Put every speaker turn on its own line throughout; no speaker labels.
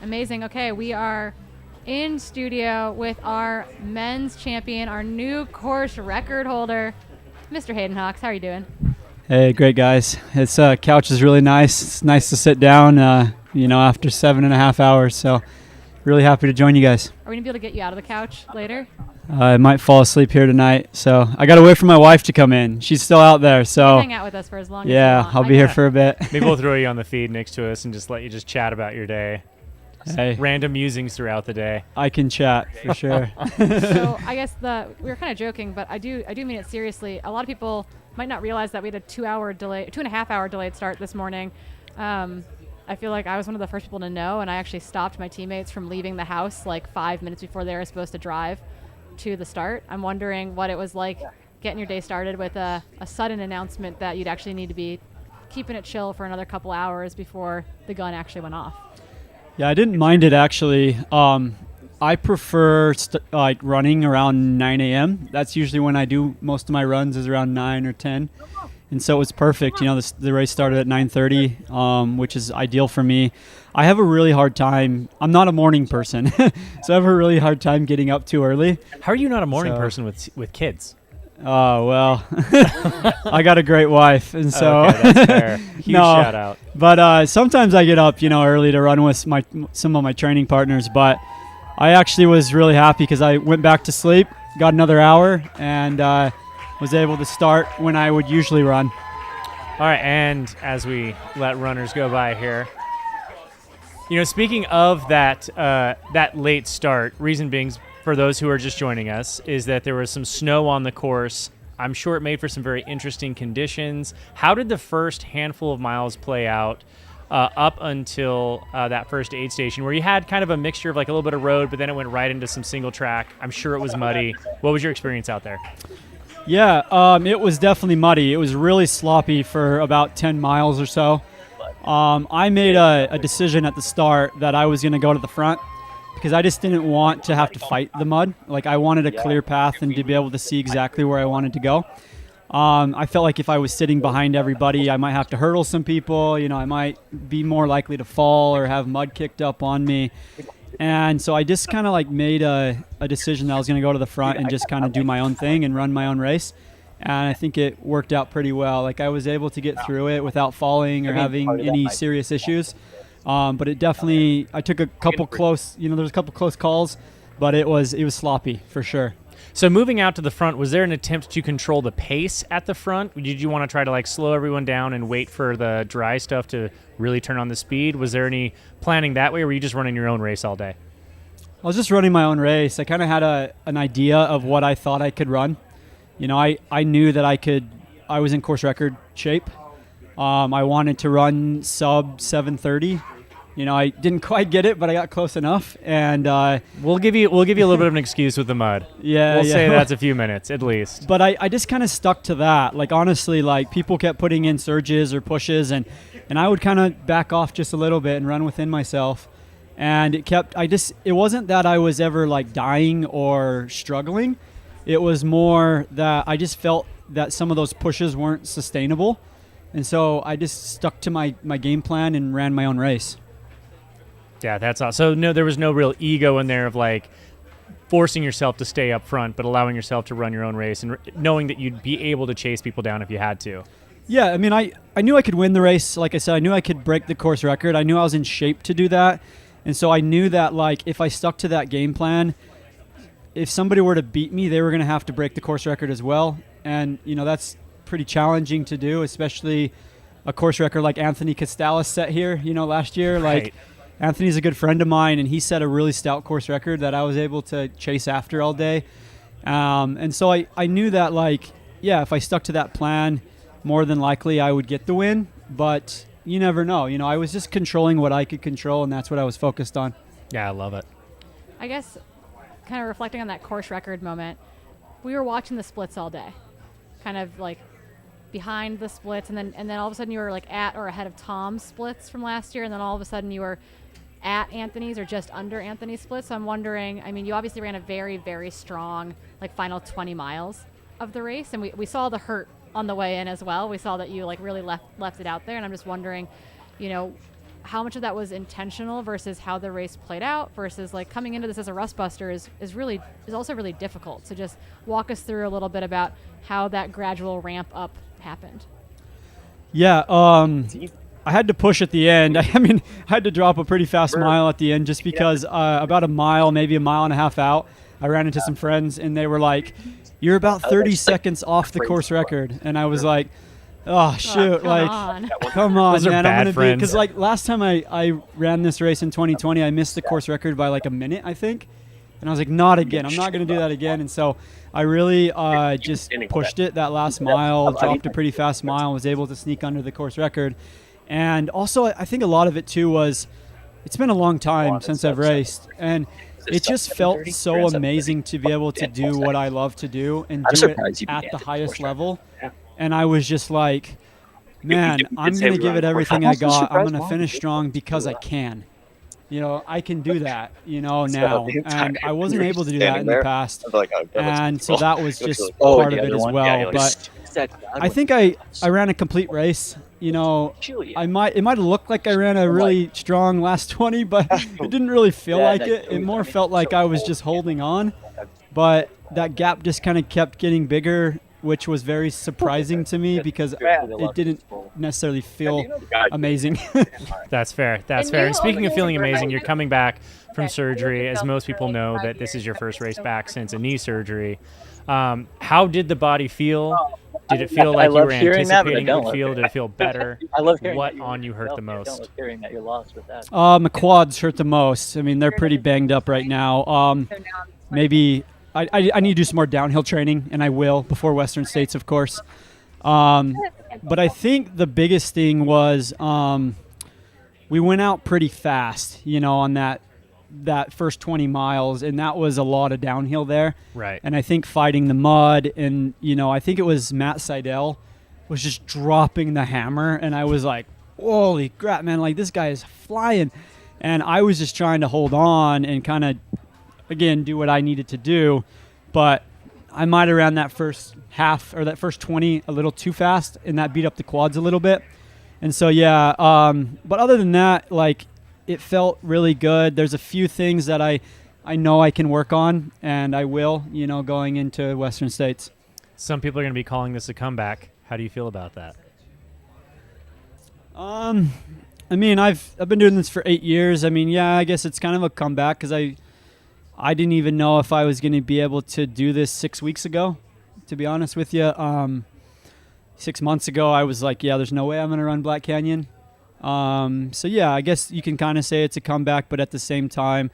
Amazing. Okay, we are in studio with our men's champion, our new course record holder, Mr. Hayden Hawks. How are you doing?
Hey, great guys. This couch is really nice. It's nice to sit down, after 7.5 hours. So really happy to join you guys.
Are we going to be able to get you out of the couch later?
I might fall asleep here tonight. So I got to wait for my wife to come in. She's still out there. So
hang out with us for as long as you want.
I'll be here for a bit.
Maybe we'll throw you on the feed next to us and just let you just chat about your day.
Hey,
random musings throughout the day.
I can chat for sure.
So I guess we were kind of joking, but I do mean it seriously. A lot of people might not realize that we had a 2.5 hour delayed start this morning. I feel like I was one of the first people to know, and I actually stopped my teammates from leaving the house like 5 minutes before they were supposed to drive to the start. I'm wondering what it was like getting your day started with a sudden announcement that you'd actually need to be keeping it chill for another couple hours before the gun actually went off.
Yeah, I didn't mind it actually. I prefer running around 9 a.m. That's usually when I do most of my runs, is around 9 or 10. And so it was perfect. The race started at 9:30, which is ideal for me. I have a really hard time. I'm not a morning person, so I have a really hard time getting up too early.
How are you not a morning person with kids?
Oh, well, I got a great wife, and so
okay, that's fair. Huge shout out.
But sometimes I get up, early to run with some of my training partners. But I actually was really happy because I went back to sleep, got another hour, and was able to start when I would usually run.
All right, and as we let runners go by here, speaking of that late start, reason being, for those who are just joining us, is that there was some snow on the course. I'm sure it made for some very interesting conditions. How did the first handful of miles play out up until that first aid station, where you had kind of a mixture of like a little bit of road, but then it went right into some single track? I'm sure it was muddy. What was your experience out there?
Yeah, it was definitely muddy. It was really sloppy for about 10 miles or so. I made a decision at the start that I was going to go to the front because I just didn't want to have to fight the mud. Like, I wanted a clear path and to be able to see exactly where I wanted to go. I felt like if I was sitting behind everybody, I might have to hurdle some people. I might be more likely to fall or have mud kicked up on me. And so I just kind of made a decision that I was going to go to the front and just kind of do my own thing and run my own race. And I think it worked out pretty well. Like, I was able to get through it without falling or having any serious issues. But it definitely, I took a couple close, there's a couple close calls, but it was sloppy for sure.
So moving out to the front, was there an attempt to control the pace at the front? Did you want to try to slow everyone down and wait for the dry stuff to really turn on the speed? Was there any planning that way, or were you just running your own race all day?
I was just running my own race. I kind of had an idea of what I thought I could run. I knew that I was in course record shape. I wanted to run sub 7:30. I didn't quite get it, but I got close enough. And
we'll give you a little bit of an excuse with the mud.
Yeah,
we'll say that's a few minutes at least.
But I just kind of stuck to that. Honestly, people kept putting in surges or pushes, and I would kind of back off just a little bit and run within myself. And it wasn't that I was ever dying or struggling. It was more that I just felt that some of those pushes weren't sustainable. And so I just stuck to my game plan and ran my own race.
Yeah, that's awesome. So no, there was no real ego in there of forcing yourself to stay up front, but allowing yourself to run your own race and knowing that you'd be able to chase people down if you had to.
Yeah, I mean, I knew I could win the race. Like I said, I knew I could break the course record. I knew I was in shape to do that. And so I knew that if I stuck to that game plan, if somebody were to beat me, they were going to have to break the course record as well. And, that's pretty challenging to do, especially a course record like Anthony Costalis set here, last year.
Right.
Anthony's a good friend of mine, and he set a really stout course record that I was able to chase after all day. And so I knew that, if I stuck to that plan, more than likely I would get the win. But you never know. I was just controlling what I could control, and that's what I was focused on.
Yeah, I love it.
I guess kind of reflecting on that course record moment, we were watching the splits all day, kind of behind the splits, and then all of a sudden you were at or ahead of Tom's splits from last year, and then all of a sudden you were at Anthony's or just under Anthony's splits. So I'm wondering, you obviously ran a very, very strong final 20 miles of the race, and we saw the hurt on the way in as well. We saw that you really left it out there, and I'm just wondering, how much of that was intentional versus how the race played out versus like coming into this as a rust buster is also really difficult. So just walk us through a little bit about how that gradual ramp up happened.
Yeah, I had to push at the end. I mean, I had to drop a pretty fast mile at the end just because about a mile, maybe a mile and a half out, I ran into some friends and they were like, "You're about 30 seconds off the course record," and I was like, "Oh shoot!" Come on,
Those are
man!
bad
I'm gonna
friends.
because like last time I ran this race in 2020, I missed the course record by like a minute, I think, and I was like, "Not again! I'm not gonna do that again." And so I really just pushed it that last mile, dropped a pretty fast mile, was able to sneak under the course record, and also I think a lot of it too was it's been a long time since I've raced, and it just felt so amazing to be able to do what I love to do and do it at the highest level. And I was just like, man, I'm going to give it everything I got. I'm going to finish strong because I can. You know, I can do that, you know, now. And I wasn't able to do that in the past. And so that was just part of it as well. But I think I ran a complete race. You know, it might have looked like I ran a really strong last 20, but it didn't really feel like it. It more felt like I was just holding on. But that gap just kind of kept getting bigger, which was very surprising to me because it didn't necessarily feel amazing.
That's fair. That's fair. And speaking of feeling amazing, you're coming back from surgery. As most people know, that this is your first race back since a knee surgery. How did the body feel? Did it feel like you were anticipating it would feel? Did it feel better? What on you hurt the most?
My quads hurt the most. I mean, they're pretty banged up right now. Maybe I need to do some more downhill training, and I will before Western States, of course. But I think the biggest thing was we went out pretty fast, you know, on that first 20 miles, and that was a lot of downhill there.
Right.
And I think fighting the mud, and, you know, I think it was Matt Seidel was just dropping the hammer, and I was like, holy crap, man, like this guy is flying. And I was just trying to hold on and kind of, again, do what I needed to do. But I might have ran that first half or that first 20 a little too fast, and that beat up the quads a little bit. And so, yeah, but other than that, like, it felt really good. There's a few things that I know I can work on, and I will, you know, going into Western States.
Some people are going to be calling this a comeback. How do you feel about that?
I mean, I've been doing this for 8 years. I mean, yeah, I guess it's kind of a comeback because I didn't even know if I was going to be able to do this 6 weeks ago, to be honest with you. 6 months ago, I was like, yeah, there's no way I'm going to run Black Canyon. So, yeah, I guess you can kind of say it's a comeback, but at the same time,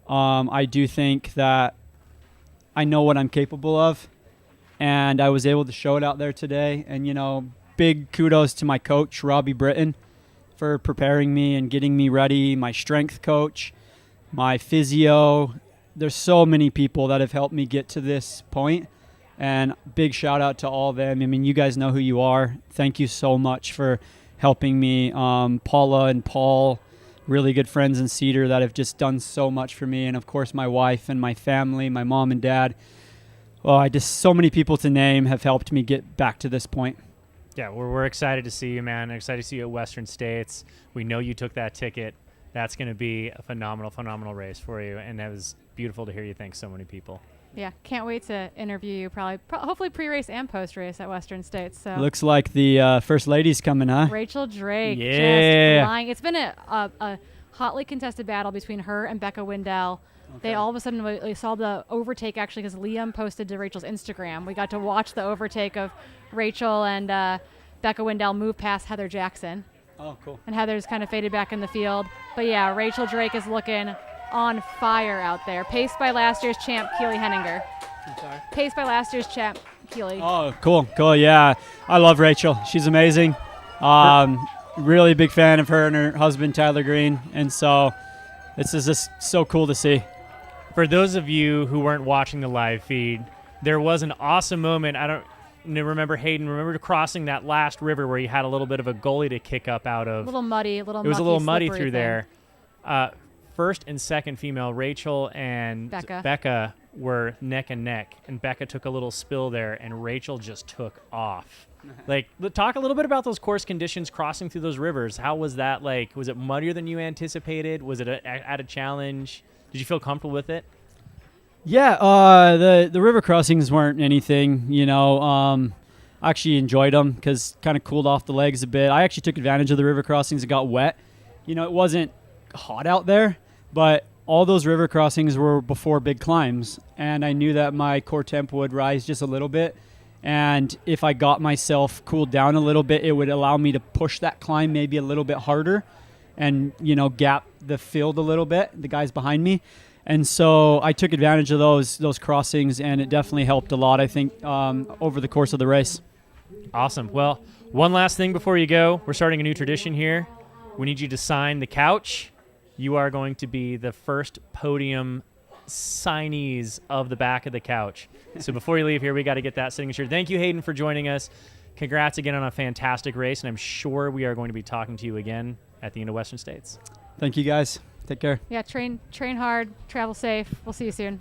I do think that I know what I'm capable of, and I was able to show it out there today. And, you know, big kudos to my coach, Robbie Britton, for preparing me and getting me ready, my strength coach, my physio. There's so many people that have helped me get to this point, and big shout out to all of them. I mean, you guys know who you are. Thank you so much for helping me. Paula and Paul, really good friends in Cedar that have just done so much for me. And of course, my wife and my family, my mom and dad. Well, so many people to name have helped me get back to this point.
Yeah, we're excited to see you, man. Excited to see you at Western States. We know you took that ticket. That's going to be a phenomenal race for you. And that was beautiful to hear you thank so many people.
Yeah, can't wait to interview you hopefully pre-race and post-race at Western States. So
looks like the First Lady's coming, huh?
Rachel Drake,
yeah,
just flying. It's been a hotly contested battle between her and Becca Wendell. Okay. They all of a sudden we saw the overtake actually because Liam posted to Rachel's Instagram. We got to watch the overtake of Rachel and Becca Wendell move past Heather Jackson.
Oh, cool.
And Heather's kind of faded back in the field. But yeah, Rachel Drake is looking on fire out there. Paced by last year's champ, Keely Henninger.
I'm sorry?
Paced by last year's champ, Keely.
Oh, cool. Yeah, I love Rachel. She's amazing. Really big fan of her and her husband, Tyler Green. And so this is just so cool to see.
For those of you who weren't watching the live feed, there was an awesome moment. I don't remember, Hayden, remember crossing that last river where you had a little bit of a gully to kick up out of.
A little muddy, it
was a little muddy through there. First and second female, Rachel and Becca were neck and neck, and Becca took a little spill there, and Rachel just took off. Like, talk a little bit about those course conditions crossing through those rivers. How was that like? Was it muddier than you anticipated? Was it at a challenge? Did you feel comfortable with it?
Yeah, the river crossings weren't anything, I actually enjoyed them because kind of cooled off the legs a bit. I actually took advantage of the river crossings. It got wet. It wasn't hot out there, but all those river crossings were before big climbs, and I knew that my core temp would rise just a little bit. And if I got myself cooled down a little bit, it would allow me to push that climb maybe a little bit harder and, gap the field a little bit, the guys behind me. And so I took advantage of those crossings, and it definitely helped a lot, I think, over the course of the race.
Awesome. Well, one last thing before you go. We're starting a new tradition here. We need you to sign the couch. You are going to be the first podium signees of the back of the couch. So before you leave here, we got to get that signature. Thank you, Hayden, for joining us. Congrats again on a fantastic race, and I'm sure we are going to be talking to you again at the end of Western States.
Thank you, guys. Take care.
Yeah, train hard, travel safe. We'll see you soon.